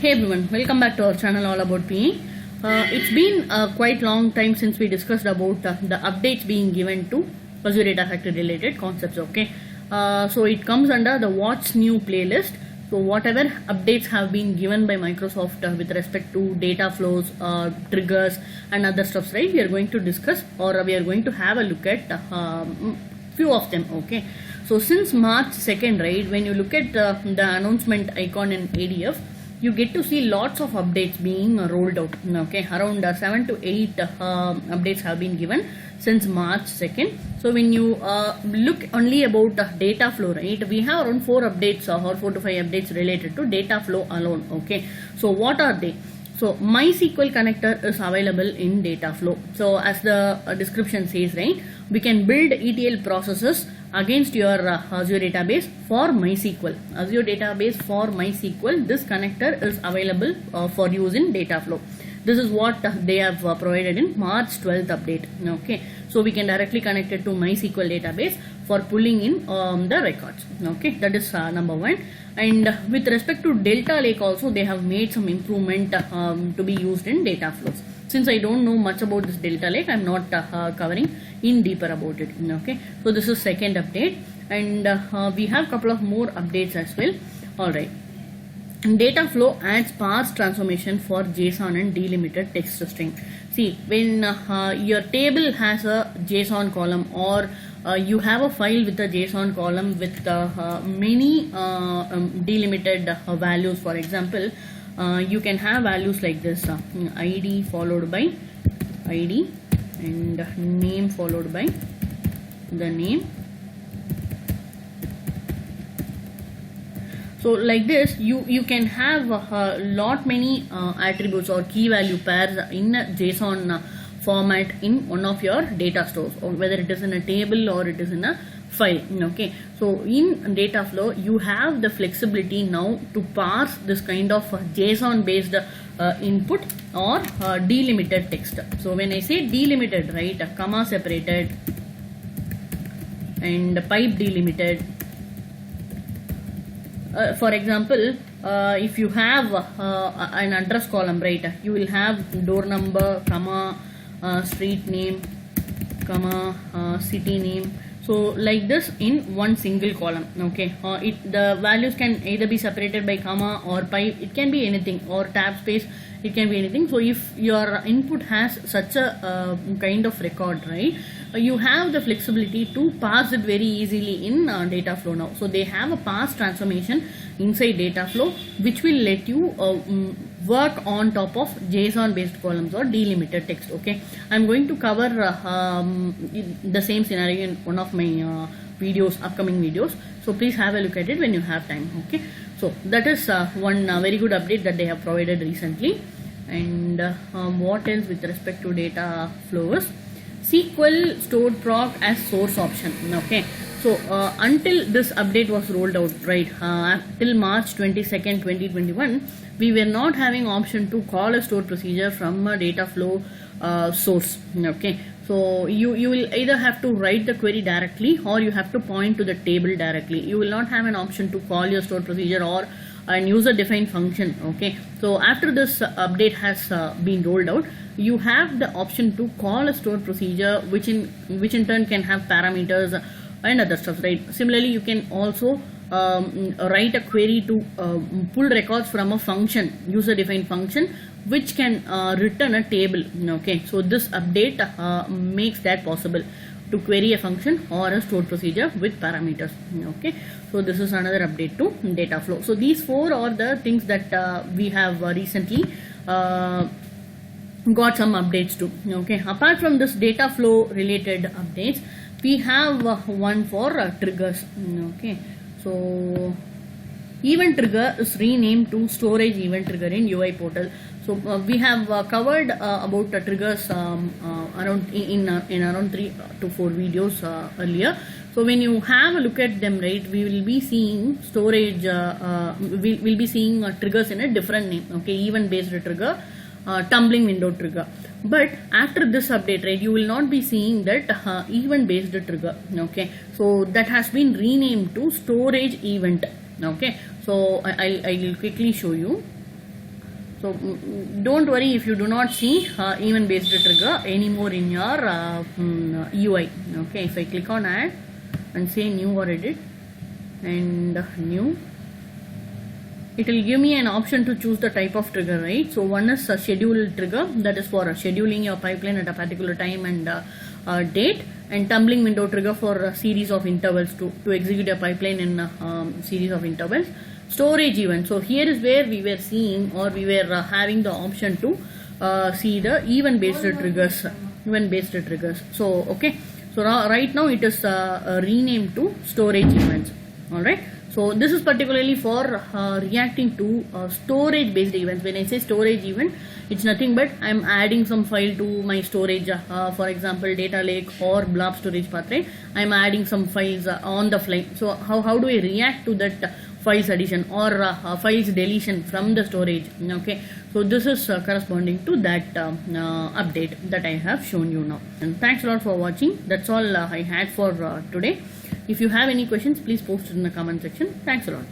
Hey everyone, welcome back to our channel all about PE. It's been a quite long time since we discussed about the updates being given to Azure Data Factory related concepts. Okay, so it comes under the What's New playlist. So whatever updates have been given by Microsoft with respect to data flows, triggers and other stuffs, right? We are going to discuss, or we are going to have a look at few of them. Okay, so since March 2nd, right, when you look at the announcement icon in ADF, you get to see lots of updates being rolled out. Okay, around 7 to 8 updates have been given since March 2nd. So when you look only about data flow, right, we have around 4 updates or 4 to 5 updates related to data flow alone. Okay, so what are they? So MySQL connector is available in data flow. So as the description says, right, we can build ETL processes against your Azure database for MySQL. Azure database for MySQL, this connector is available for use in data flow. This is what they have provided in March 12th update. Okay, so we can directly connect it to MySQL database for pulling in the records. Okay, that is number one. And with respect to Delta Lake also, they have made some improvement to be used in data flows. Since I don't know much about this Delta Lake, I'm not covering in deeper about it. Okay, so this is second update, and we have couple of more updates as well. Alright, data flow adds parse transformation for JSON and delimited text string. See, when your table has a JSON column, or you have a file with a JSON column with many delimited values, for example, you can have values like this, ID followed by ID and name followed by the name. So like this, you can have a lot many attributes or key value pairs in a JSON format in one of your data stores, or whether it is in a table or it is in a file. Okay, so in data flow you have the flexibility now to parse this kind of JSON based input or delimited text. So when I say delimited, right, comma separated and pipe delimited. For example, if you have an address column, right, you will have door number, comma, street name, comma, city name. So like this in one single column. Okay, the values can either be separated by comma or pipe. It can be anything, or tab space. It can be anything. So if your input has such a kind of record, right, you have the flexibility to parse it very easily in data flow now. So they have a parse transformation inside data flow which will let you work on top of JSON based columns or delimited text. Okay, I'm going to cover the same scenario in one of my videos, upcoming videos, so please have a look at it when you have time. Okay, so that is one very good update that they have provided recently. And what else with respect to data flows? SQL stored proc as source option. Okay, so until this update was rolled out, right, till March 22nd 2021, we were not having option to call a stored procedure from a data flow source. Okay, so you will either have to write the query directly, or you have to point to the table directly. You will not have an option to call your stored procedure or an user defined function. Okay, so after this update has been rolled out, you have the option to call a stored procedure which in turn can have parameters and other stuff, right? Similarly, you can also write a query to pull records from a function, user defined function, which can return a table. Okay, so this update makes that possible, to query a function or a stored procedure with parameters. Okay, so this is another update to data flow. So these 4 are the things that we have recently got some updates to. Okay, apart from this data flow related updates, we have one for triggers. Okay, so event trigger is renamed to storage event trigger in UI portal. So we have covered about triggers around in around 3 to 4 videos earlier. So when you have a look at them, right, we will be seeing storage, we'll be seeing triggers in a different name. Okay, event based trigger, tumbling window trigger. But after this update, right, you will not be seeing that event based trigger. Okay, so that has been renamed to storage event. Okay, so I'll quickly show you. So don't worry if you do not see event based trigger anymore in your UI. Okay, if I click on add and say new or edit and new, it will give me an option to choose the type of trigger, right? So one is a schedule trigger, that is for scheduling your pipeline at a particular time and date, and tumbling window trigger for a series of intervals to execute a pipeline in series of intervals. Storage event, so here is where we were seeing, or we were having the option to see the event based triggers. So okay, so right now it is renamed to storage events. All right, so this is particularly for reacting to storage based events. When I say storage event, it's nothing but I'm adding some file to my storage, for example data lake or blob storage path, right? I'm adding some files on the fly. So how do I react to that files addition or files deletion from the storage? Okay, so this is corresponding to that update that I have shown you now. And thanks a lot for watching. That's all I had for today. If you have any questions, please post it in the comment section. Thanks a lot.